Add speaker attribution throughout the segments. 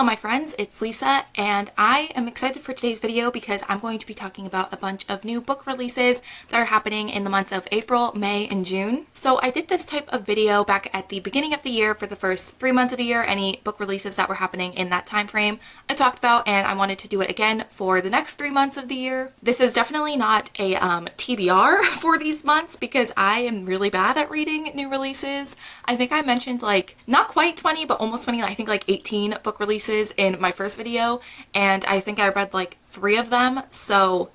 Speaker 1: my friends, it's Lisa, and I am excited for today's video because I'm going to be talking about a bunch of new book releases that are happening in the months of April, May, and June. So I did this type of video back at the beginning of the year for the first 3 months of the year, any book releases that were happening in that time frame I talked about, and I wanted to do it again for the next 3 months of the year. This is definitely not a TBR for these months because I am really bad at reading new releases. I think I mentioned like not quite 20 but almost 20, I think like 18 book releases in my first video, and I think I read like 3 of them, so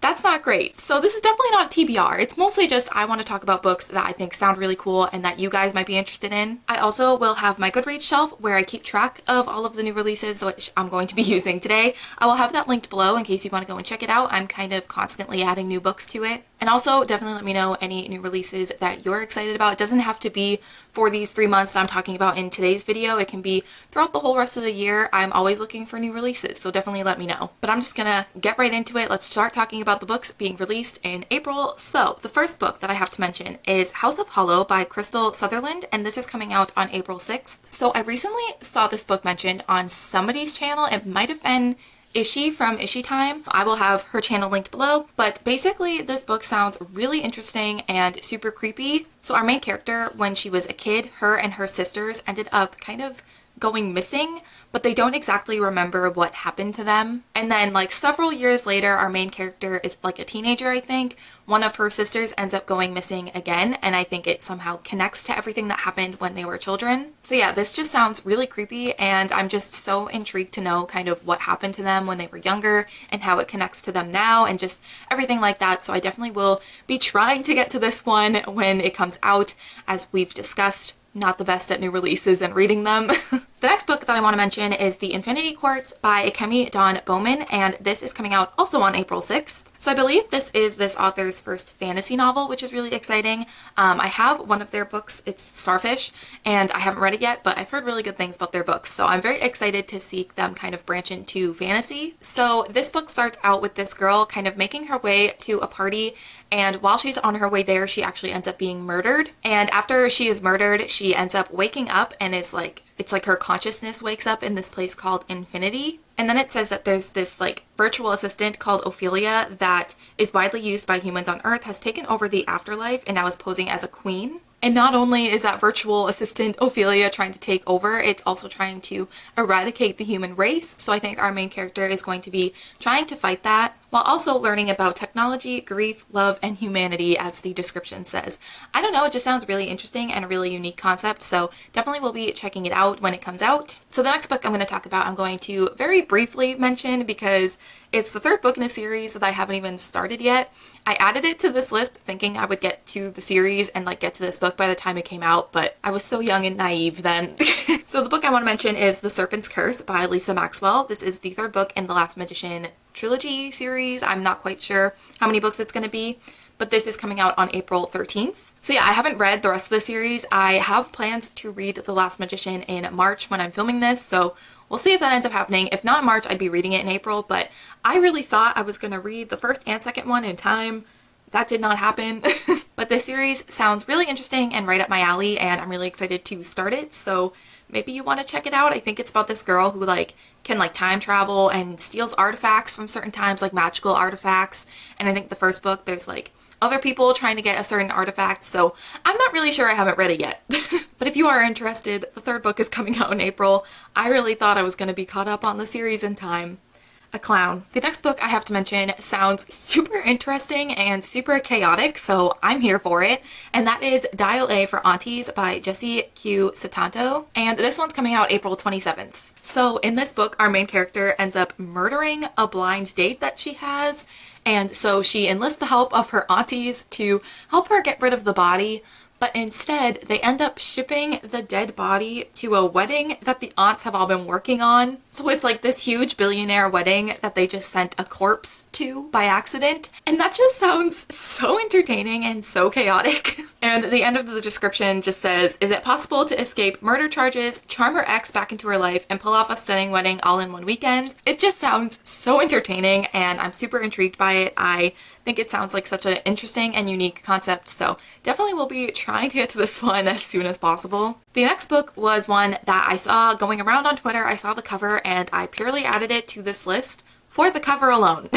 Speaker 1: that's not great. So this is definitely not a TBR. It's mostly just I want to talk about books that I think sound really cool and that you guys might be interested in. I also will have my Goodreads shelf where I keep track of all of the new releases, which I'm going to be using today. I will have that linked below in case you want to go and check it out. I'm kind of constantly adding new books to it. And also definitely let me know any new releases that you're excited about. It doesn't have to be for these 3 months that I'm talking about in today's video. It can be throughout the whole rest of the year. I'm always looking for new releases, so definitely let me know. But I'm just gonna get right into it. Let's start talking about the books being released in April. So the first book that I have to mention is House of Hollow by Crystal Sutherland, and this is coming out on April 6th. So I recently saw this book mentioned on somebody's channel. It might have been Ishi from Ishi Time. I will have her channel linked below, but basically this book sounds really interesting and super creepy. So our main character, when she was a kid, her and her sisters ended up kind of going missing, but they don't exactly remember what happened to them. And then like several years later, our main character is like a teenager, I think. One of her sisters ends up going missing again, and I think it somehow connects to everything that happened when they were children. So yeah, this just sounds really creepy, and I'm just so intrigued to know kind of what happened to them when they were younger and how it connects to them now and just everything like that. So I definitely will be trying to get to this one when it comes out, as we've discussed. Not the best at new releases and reading them. The next book that I want to mention is The Infinity Quartz by Akemi Dawn Bowman, and this is coming out also on April 6th. So I believe this is this author's first fantasy novel, which is really exciting. I have one of their books, it's Starfish, and I haven't read it yet, but I've heard really good things about their books, so I'm very excited to see them kind of branch into fantasy. So this book starts out with this girl kind of making her way to a party, and while she's on her way there, she actually ends up being murdered. And after she is murdered, she ends up waking up and is like, it's like her consciousness wakes up in this place called Infinity. And then it says that there's this like virtual assistant called Ophelia that is widely used by humans on Earth, has taken over the afterlife, and now is posing as a queen. And not only is that virtual assistant Ophelia trying to take over, it's also trying to eradicate the human race. So I think our main character is going to be trying to fight that, while also learning about technology, grief, love, and humanity, as the description says. I don't know, it just sounds really interesting and a really unique concept, so definitely will be checking it out when it comes out. So the next book I'm going to talk about, I'm going to very briefly mention because it's the 3rd book in a series that I haven't even started yet. I added it to this list thinking I would get to the series and like get to this book by the time it came out, but I was so young and naive then. So the book I want to mention is The Serpent's Curse by Lisa Maxwell. This is the 3rd book in the Last Magician trilogy series. I'm not quite sure how many books it's going to be, but this is coming out on April 13th. So yeah, I haven't read the rest of the series. I have plans to read The Last Magician in March when I'm filming this, so we'll see if that ends up happening. If not in March, I'd be reading it in April, but I really thought I was going to read the 1st and 2nd one in time. That did not happen. But this series sounds really interesting and right up my alley, and I'm really excited to start it, so maybe you want to check it out. I think it's about this girl who like can like time travel and steals artifacts from certain times, like magical artifacts. And I think the first book there's like other people trying to get a certain artifact, so I'm not really sure. I haven't read it yet. But if you are interested, the 3rd book is coming out in April. I really thought I was going to be caught up on the series in time. A clown. The next book I have to mention sounds super interesting and super chaotic, so I'm here for it, and that is Dial A for Aunties by Jessie Q. Satanto, and this one's coming out April 27th. So in this book, our main character ends up murdering a blind date that she has, and so she enlists the help of her aunties to help her get rid of the body, but instead they end up shipping the dead body to a wedding that the aunts have all been working on. So it's like this huge billionaire wedding that they just sent a corpse to by accident, and that just sounds so entertaining and so chaotic. And the end of the description just says, is it possible to escape murder charges, charm her ex back into her life, and pull off a stunning wedding all in one weekend? It just sounds so entertaining and I'm super intrigued by it. I think it sounds like such an interesting and unique concept, so definitely will be trying to get to this one as soon as possible. The next book was one that I saw going around on Twitter. I saw the cover and I purely added it to this list for the cover alone.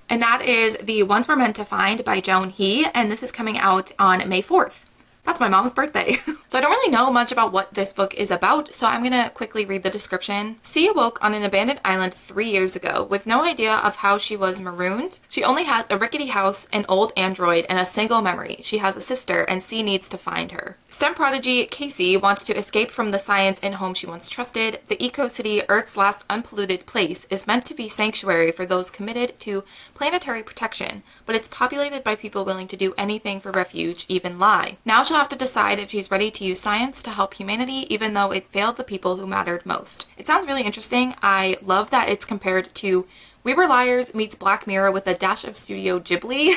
Speaker 1: And that is The Ones We're Meant to Find by Joan He, and this is coming out on May 4th. That's my mom's birthday. So I don't really know much about what this book is about, so I'm gonna quickly read the description. C awoke on an abandoned island 3 years ago with no idea of how she was marooned. She only has a rickety house, an old android, and a single memory. She has a sister, and C needs to find her. STEM prodigy Casey wants to escape from the science and home she once trusted. The eco-city, Earth's last unpolluted place, is meant to be sanctuary for those committed to planetary protection, but it's populated by people willing to do anything for refuge, even lie. Now she'll have to decide if she's ready to use science to help humanity, even though it failed the people who mattered most. It sounds really interesting. I love that it's compared to We Were Liars meets Black Mirror with a dash of Studio Ghibli.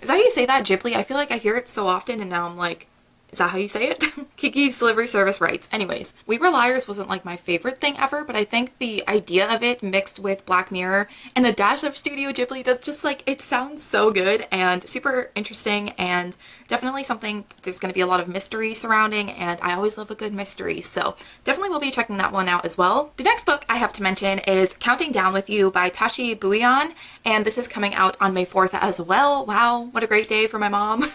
Speaker 1: Is that how you say that, Ghibli? I feel like I hear it so often and now I'm like, is that how you say it? Kiki's Delivery Service writes. Anyways, We Were Liars wasn't like my favorite thing ever, but I think the idea of it mixed with Black Mirror and the dash of Studio Ghibli, that just like, it sounds so good and super interesting and definitely something there's going to be a lot of mystery surrounding, and I always love a good mystery, so definitely will be checking that one out as well. The next book I have to mention is Counting Down With You by Tashi Bouillon, and this is coming out on May 4th as well. Wow, what a great day for my mom.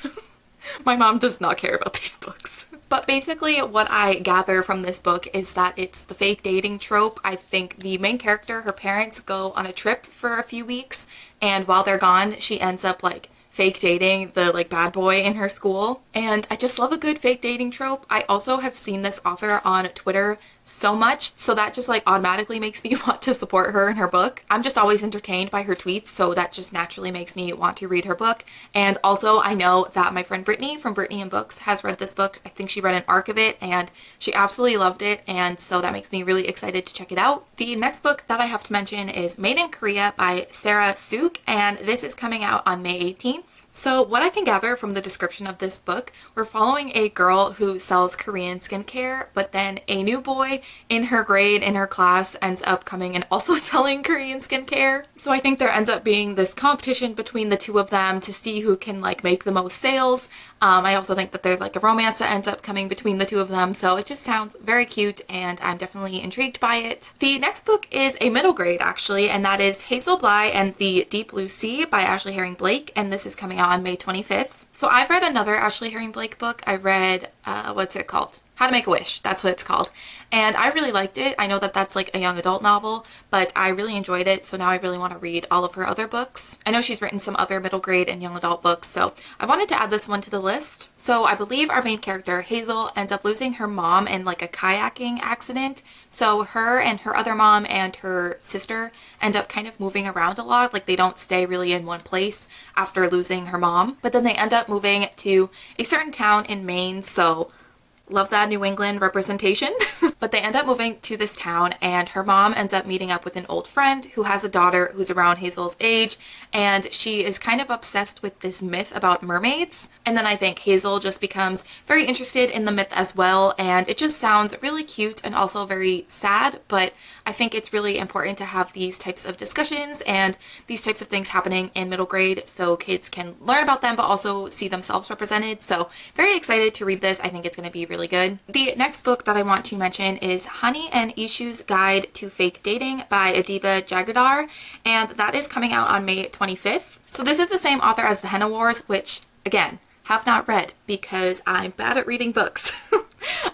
Speaker 1: My mom does not care about these books. But basically what I gather from this book is that it's the fake dating trope. I think the main character, her parents go on a trip for a few weeks, and while they're gone, she ends up like fake dating the like bad boy in her school. And I just love a good fake dating trope. I also have seen this author on Twitter so much, so that just like automatically makes me want to support her in her book. I'm just always entertained by her tweets, so that just naturally makes me want to read her book. And also I know that my friend Brittany from Brittany and Books has read this book. I think she read an arc of it and she absolutely loved it, and so that makes me really excited to check it out. The next book that I have to mention is Made in Korea by Sarah Suk, and this is coming out on May 18th. So what I can gather from the description of this book, we're following a girl who sells Korean skincare, but then a new boy in her grade, in her class, ends up coming and also selling Korean skincare. So I think there ends up being this competition between the two of them to see who can like make the most sales. I also think that there's like a romance that ends up coming between the two of them, so it just sounds very cute and I'm definitely intrigued by it. The next book is a middle grade actually, and that is Hazel Bly and the Deep Blue Sea by Ashley Herring Blake, and this is coming out on May 25th. So I've read another Ashley Herring Blake book. I read, what's it called? How to Make a Wish, that's what it's called. And I really liked it. I know that that's like a young adult novel, but I really enjoyed it, so now I really want to read all of her other books. I know she's written some other middle grade and young adult books, so I wanted to add this one to the list. So I believe our main character, Hazel, ends up losing her mom in like a kayaking accident. So her and her other mom and her sister end up kind of moving around a lot. Like they don't stay really in one place after losing her mom, but then they end up moving to a certain town in Maine, so love that New England representation. But they end up moving to this town and her mom ends up meeting up with an old friend who has a daughter who's around Hazel's age, and she is kind of obsessed with this myth about mermaids. And then I think Hazel just becomes very interested in the myth as well, and it just sounds really cute and also very sad, but I think it's really important to have these types of discussions and these types of things happening in middle grade so kids can learn about them but also see themselves represented. So very excited to read this. I think it's going to be really good. The next book that I want to mention is Hani and Ishu's Guide to Fake Dating by Adiba Jagadar, and that is coming out on May 25th. So this is the same author as The Henna Wars, which again, have not read because I'm bad at reading books.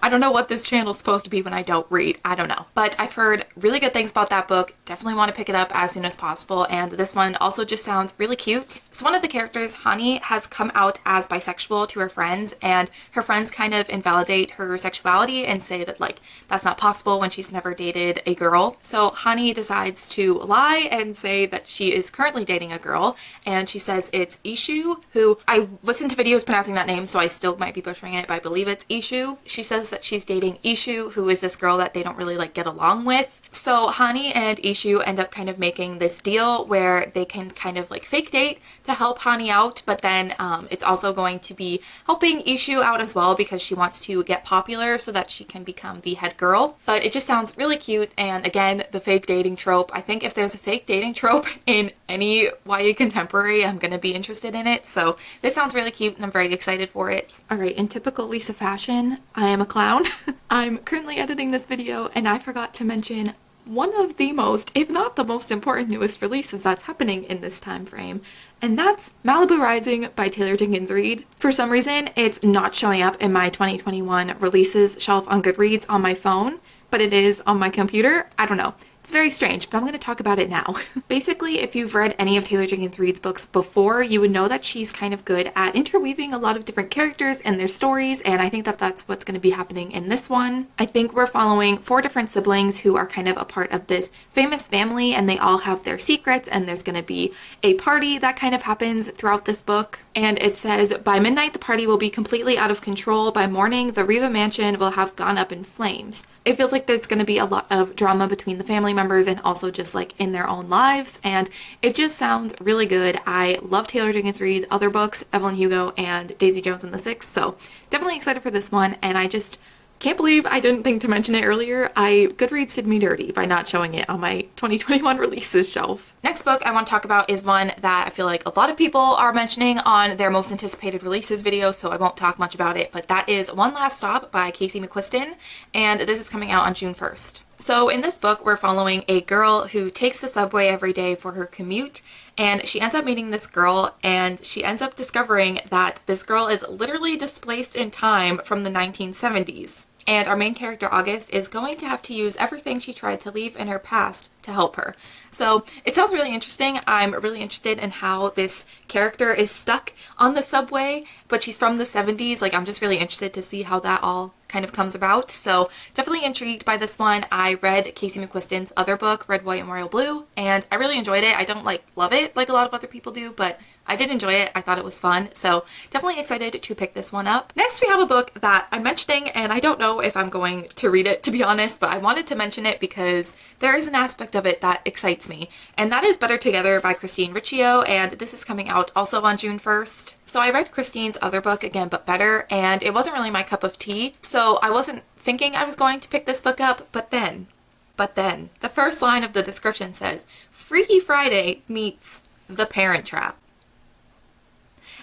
Speaker 1: I don't know what this channel is supposed to be when I don't read. I don't know. But I've heard really good things about that book. Definitely want to pick it up as soon as possible. And this one also just sounds really cute. So one of the characters, Hani, has come out as bisexual to her friends, and her friends kind of invalidate her sexuality and say that like that's not possible when she's never dated a girl. So Hani decides to lie and say that she is currently dating a girl, and she says it's Ishu, who I listened to videos pronouncing that name, so I still might be butchering it, but I believe it's Ishu. She says that that she's dating Ishu, who is this girl that they don't really like get along with. So Hani and Ishu end up kind of making this deal where they can kind of like fake date to help Hani out, but then it's also going to be helping Ishu out as well because she wants to get popular so that she can become the head girl. But it just sounds really cute, and again, the fake dating trope. I think if there's a fake dating trope in any YA contemporary, I'm gonna be interested in it. So this sounds really cute and I'm very excited for it. Alright, in typical Lisa fashion, I am a clown. I'm currently editing this video and I forgot to mention one of the most, if not the most important newest releases that's happening in this time frame, and that's Malibu Rising by Taylor Jenkins Reid. For some reason, it's not showing up in my 2021 releases shelf on Goodreads on my phone, but it is on my computer. I don't know. It's very strange, but I'm going to talk about it now. Basically, if you've read any of Taylor Jenkins Reid's books before, you would know that she's kind of good at interweaving a lot of different characters and their stories, and I think that that's what's going to be happening in this one. I think we're following 4 different siblings who are kind of a part of this famous family, and they all have their secrets, and there's going to be a party that kind of happens throughout this book. And it says, by midnight, the party will be completely out of control. By morning, the Riva mansion will have gone up in flames. It feels like there's going to be a lot of drama between the family members and also just like in their own lives, and it just sounds really good. I love Taylor Jenkins Reid's other books, Evelyn Hugo and Daisy Jones and the Six, so definitely excited for this one, and I just can't believe I didn't think to mention it earlier. Goodreads did me dirty by not showing it on my 2021 releases shelf. Next book I want to talk about is one that I feel like a lot of people are mentioning on their most anticipated releases video, so I won't talk much about it, but that is One Last Stop by Casey McQuiston, and this is coming out on June 1st. So in this book, we're following a girl who takes the subway every day for her commute, and she ends up meeting this girl, and she ends up discovering that this girl is literally displaced in time from the 1970s. And our main character, August, is going to have to use everything she tried to leave in her past to help her. So it sounds really interesting. I'm really interested in how this character is stuck on the subway, but she's from the 70s. Like, I'm just really interested to see how that all kind of comes about. So definitely intrigued by this one. I read Casey McQuiston's other book, Red, White, and Royal Blue, and I really enjoyed it. I don't love it like a lot of other people do, but I did enjoy it. I thought it was fun, so definitely excited to pick this one up. Next, we have a book that I'm mentioning, and I don't know if I'm going to read it, to be honest, but I wanted to mention it because there is an aspect of it that excites me, and that is Better Together by Christine Riccio, and this is coming out also on June 1st. So I read Christine's other book, Again But Better, and it wasn't really my cup of tea, so I wasn't thinking I was going to pick this book up, but then, the first line of the description says, Freaky Friday meets The Parent Trap.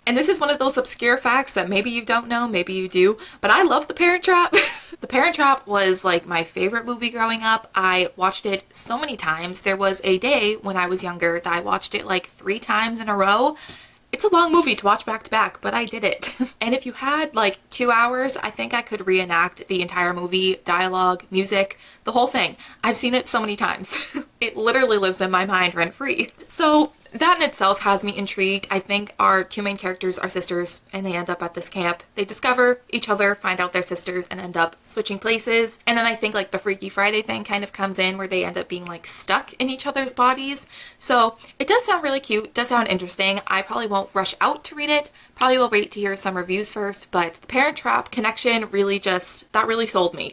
Speaker 1: And this is one of those obscure facts that maybe you don't know, maybe you do, but I love The Parent Trap. The Parent Trap was like my favorite movie growing up. I watched it so many times. There was a day when I was younger that I watched it like 3 times in a row. It's a long movie to watch back to back, but I did it. And if you had like 2 hours, I think I could reenact the entire movie, dialogue, music, the whole thing. I've seen it so many times. It literally lives in my mind rent-free. So that in itself has me intrigued. I think our 2 main characters are sisters, and they end up at this camp. They discover each other, find out they're sisters, and end up switching places. And then I think like the Freaky Friday thing kind of comes in where they end up being like stuck in each other's bodies. So it does sound really cute, does sound interesting. I probably won't rush out to read it. Probably will wait to hear some reviews first, but the Parent Trap connection really sold me.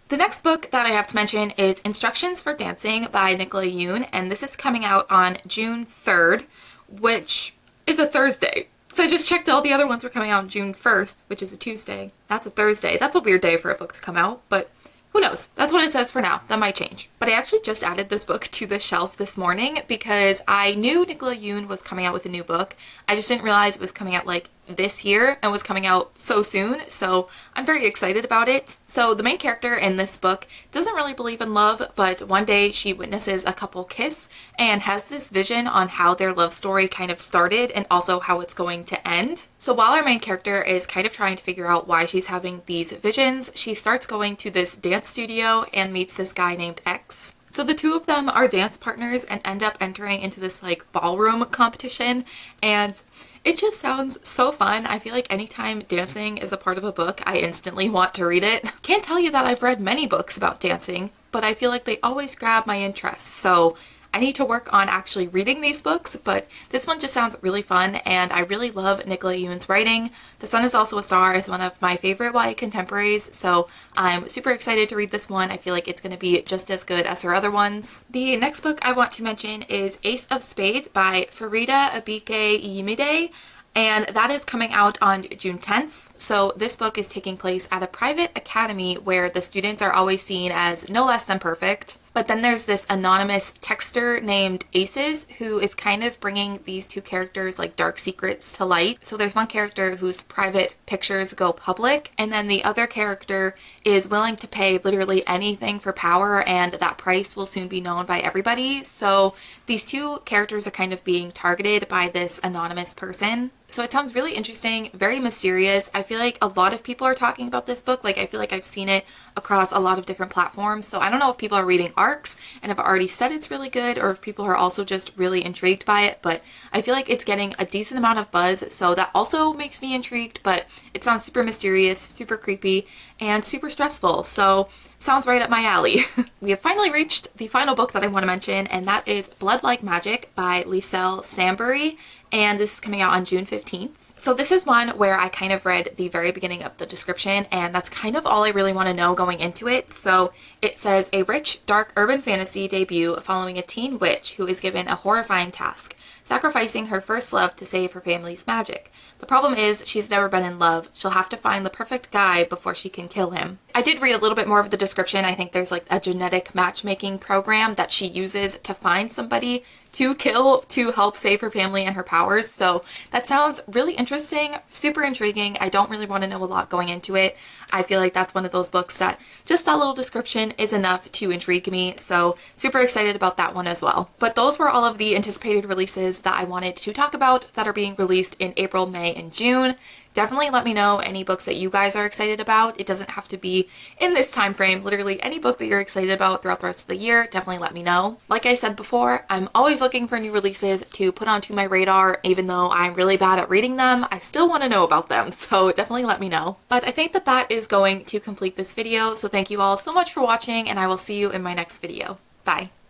Speaker 1: The next book that I have to mention is Instructions for Dancing by Nicola Yoon, and this is coming out on June 3rd, which is a Thursday. So I just checked all the other ones were coming out on June 1st, which is a Tuesday. That's a Thursday. That's a weird day for a book to come out, but who knows? That's what it says for now. That might change. But I actually just added this book to the shelf this morning because I knew Nicola Yoon was coming out with a new book. I just didn't realize it was coming out like this year and was coming out so soon, so I'm very excited about it. So the main character in this book doesn't really believe in love, but one day she witnesses a couple kiss and has this vision on how their love story kind of started and also how it's going to end. So while our main character is kind of trying to figure out why she's having these visions, she starts going to this dance studio and meets this guy named X. So the 2 of them are dance partners and end up entering into this like ballroom competition, and it just sounds so fun. I feel like anytime dancing is a part of a book, I instantly want to read it. Can't tell you that I've read many books about dancing, but I feel like they always grab my interest. So I need to work on actually reading these books, but this one just sounds really fun, and I really love Nicola Yoon's writing. The Sun is Also a Star is one of my favorite YA contemporaries, so I'm super excited to read this one. I feel like it's going to be just as good as her other ones. The next book I want to mention is Ace of Spades by Farida Abike Yimide. And that is coming out on June 10th. So this book is taking place at a private academy where the students are always seen as no less than perfect. But then there's this anonymous texter named Aces who is kind of bringing these two characters like dark secrets to light. So there's one character whose private pictures go public, and then the other character is willing to pay literally anything for power, and that price will soon be known by everybody. So these two characters are kind of being targeted by this anonymous person. So it sounds really interesting, very mysterious. I feel like a lot of people are talking about this book. Like, I feel like I've seen it across a lot of different platforms. So I don't know if people are reading ARCs and have already said it's really good, or if people are also just really intrigued by it. But I feel like it's getting a decent amount of buzz, so that also makes me intrigued. But it sounds super mysterious, super creepy, and super stressful. So sounds right up my alley. We have finally reached the final book that I want to mention, and that is Blood Like Magic by Liselle Sambury, and this is coming out on June 15th. So this is one where I kind of read the very beginning of the description, and that's kind of all I really want to know going into it. So it says, a rich, dark urban fantasy debut following a teen witch who is given a horrifying task, sacrificing her first love to save her family's magic. The problem is she's never been in love. She'll have to find the perfect guy before she can kill him. I did read a little bit more of the description. I think there's like a genetic matchmaking program that she uses to find somebody to kill to help save her family and her powers. So that sounds really interesting, super intriguing. I don't really want to know a lot going into it. I feel like that's one of those books that just that little description is enough to intrigue me. So super excited about that one as well. But those were all of the anticipated releases that I wanted to talk about that are being released in April, May, and June. Definitely let me know any books that you guys are excited about. It doesn't have to be in this time frame. Literally any book that you're excited about throughout the rest of the year, definitely let me know. Like I said before, I'm always looking for new releases to put onto my radar. Even though I'm really bad at reading them, I still want to know about them, so definitely let me know. But I think that that is going to complete this video, so thank you all so much for watching, and I will see you in my next video. Bye!